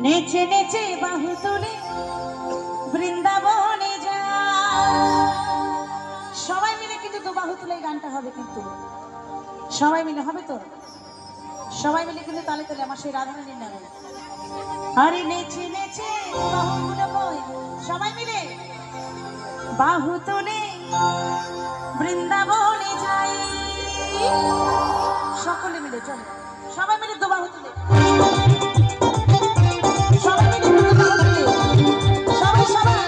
নেচে নেচে বাহু তুলে বৃন্দাবনে যা। সবাই মিলে কিন্তু দু বাহু তুলে গানটা হবে, কিন্তু সবাই মিলে হবে তো, সবাই মিলে কিন্তু তালে তালে আমার সেই রাধারানীর নামে। আরে নেচে নেচে বাহু তুলে, সবাই মিলে বাহু তুলে বৃন্দাবনে যাই। সকলে মিলে চলো, সবাই মিলে দু বাহু তুলে, সবাই মিলে দু বাহু তুলে, সবাই সবাই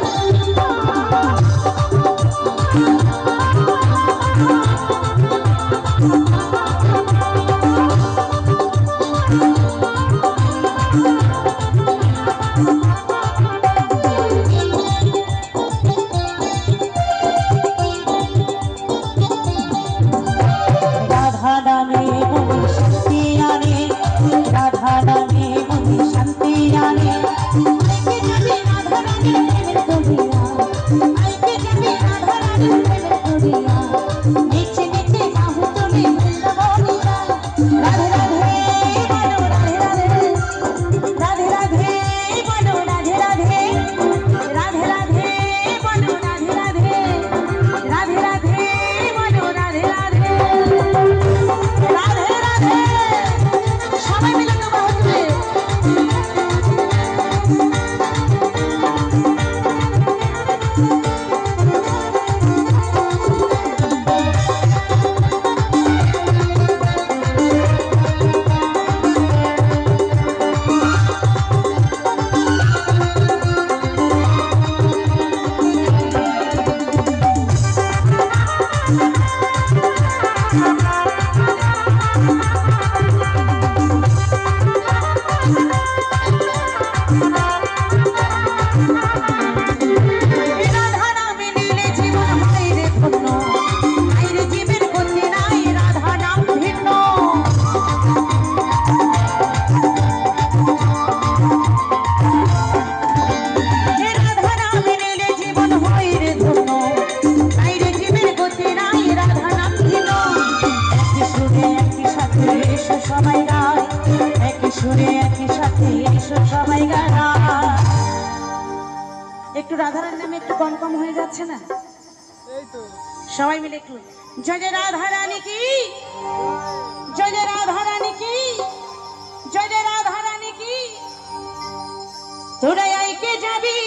একটু রাধারানীর নামে একটু কম কম হয়ে যাচ্ছে না? সবাই মিলে একটু জয় জয় রাধারানী কি, জয় জয় রাধারানী কি, জয় জয় রাধারানী কি। তোরা আইকে যাবি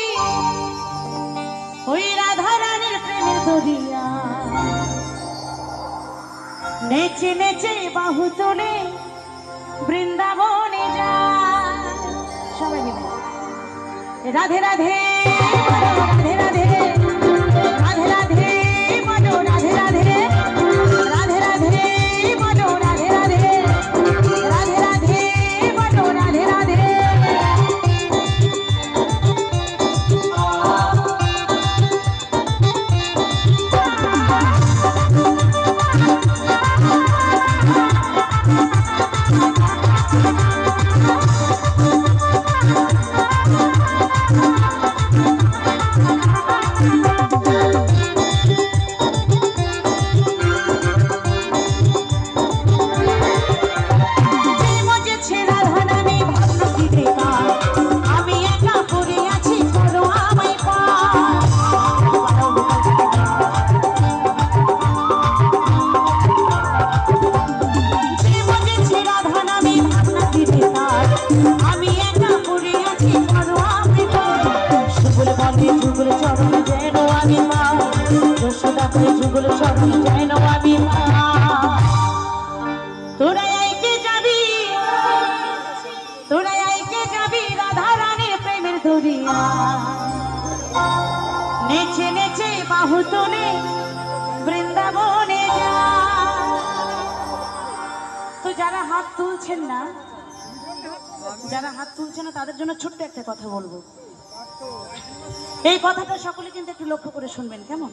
ওই রাধারানীর প্রেমের দরিয়া, নেচে নেচে বাহু তুলে বৃন্দাবনে যা। সবাই মিলে রাধে রাধে রাধে রাধে রাধে রাধে বলো, রাধে রাধে রাধে রাধে বলো, রাধে রাধে রাধে রাধে বলো, রাধে রাধে। নেচে নেচে বাহু তুলে বৃন্দাবনে যা। তো যারা হাত তুলছেন না, যারা হাত তুলছেন না তাদের জন্য ছোট্ট একটা কথা বলবো। এই কথাটা সকলে কিন্তু একটু লক্ষ্য করে শুনবেন, কেমন?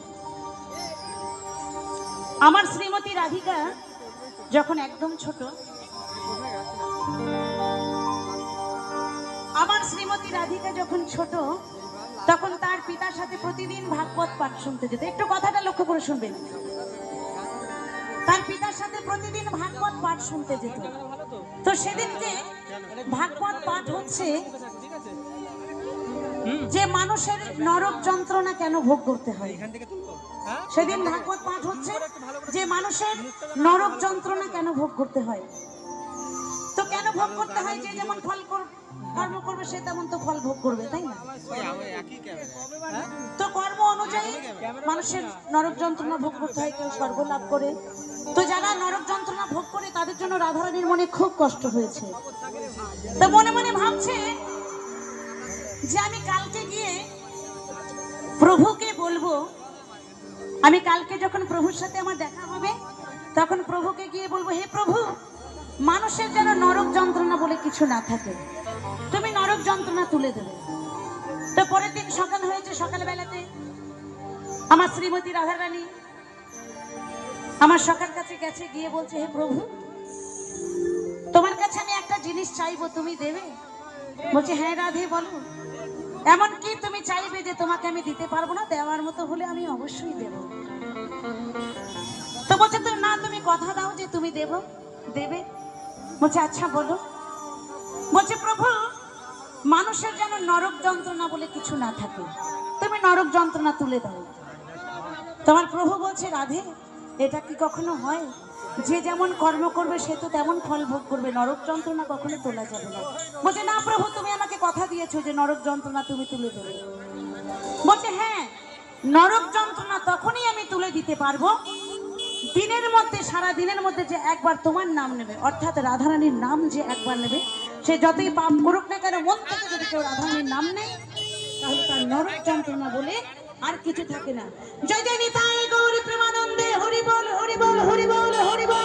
আমার শ্রীমতী রাধিকা যখন একদম ছোট, আমার শ্রীমতী রাধিকা যখন ছোট, তখন তার পিতার সাথে প্রতিদিন ভাগবত পাঠ শুনতে যেত। একটু কথাটা লক্ষ্য করে শুনবেন। তার পিতার সাথে প্রতিদিন ভাগবত পাঠ শুনতে যেত। তো সেদিন যে ভাগবত পাঠ হচ্ছে, যে মানুষের নরক যন্ত্রণা কেন ভোগ করতে হয়। সেদিন ভাগবত পাঠ হচ্ছে যে মানুষের নরক যন্ত্রণা কেন ভোগ করতে হয়। তো কেন ভোগ করতে হয়? যে যেমন ফল কর্ম করবে সে তেমন তো ফল ভোগ করবে, তাই না? তো কর্ম অনুযায়ী মানুষের নরক যন্ত্রণা ভোগ করতে হয়, কেউ স্বর্গ লাভ করে। তো যারা নরক যন্ত্রণা ভোগ করে তাদের জন্য রাধারানীর মনে খুব কষ্ট হয়েছে। তো মনে মনে ভাবছে যে আমি কালকে গিয়ে প্রভুকে বলবো, আমি কালকে যখন প্রভুর সাথে আমার দেখা হবে তখন প্রভুকে গিয়ে বলবো, হে প্রভু, মানুষের যেন নরক যন্ত্রণা বলে কিছু না থাকে, তুমি নরক যন্ত্রণা তুলে দেবে। তো পরের দিন সকাল হয়েছে, সকালবেলাতে আমার শ্রীমতী রাধারানী আমার সকাল কাছে গেছে, গিয়ে বলছে, হে প্রভু, তোমার কাছে আমি একটা জিনিস চাইবো, তুমি দেবে? বলছে, হ্যাঁ রাধে বলো, এমন কি তুমি চাইবে যে তোমাকে আমি দিতে পারবো না? দেওয়ার মতো হলে আমি অবশ্যই দেব। তো বলছে, তো না, তুমি কথা দাও যে তুমি দেবে। বলছে, আচ্ছা বলো। বলছে, প্রভু, মানুষের যেন নরক যন্ত্রণা বলে কিছু না থাকে, তুমি নরক যন্ত্রণা তুলে দাও। তোমার প্রভু বলছে, রাধে, এটা কি কখনো হয়? যে যেমন কর্ম করবে সে তো তেমন ফল ভোগ করবে, নরক যন্ত্রণা কখনো তোলা যাবে না। বলছে, না প্রভু, তুমি আমাকে কথা দিয়েছো যে নরক যন্ত্রণা তুমি তুলে দেবে। বলছে, হ্যাঁ, নরক যন্ত্রণা তখনই আমি তুলে দিতে পারবো দিনের মধ্যে, সারা দিনের মধ্যে যে একবার তোমার নাম নেবে, অর্থাৎ রাধারানীর নাম যে একবার নেবে, সে যতই পাপ করুক না কেন, মন থেকে যদি কেউ রাধারানীর নাম নেয় তাহলে তার নরক যন্ত্রণা বলে আর কিছু থাকে না। জয় জয় নিতাই গৌর প্রেমানন্দে, হরি বল হরি বল হরি বল হরি বল।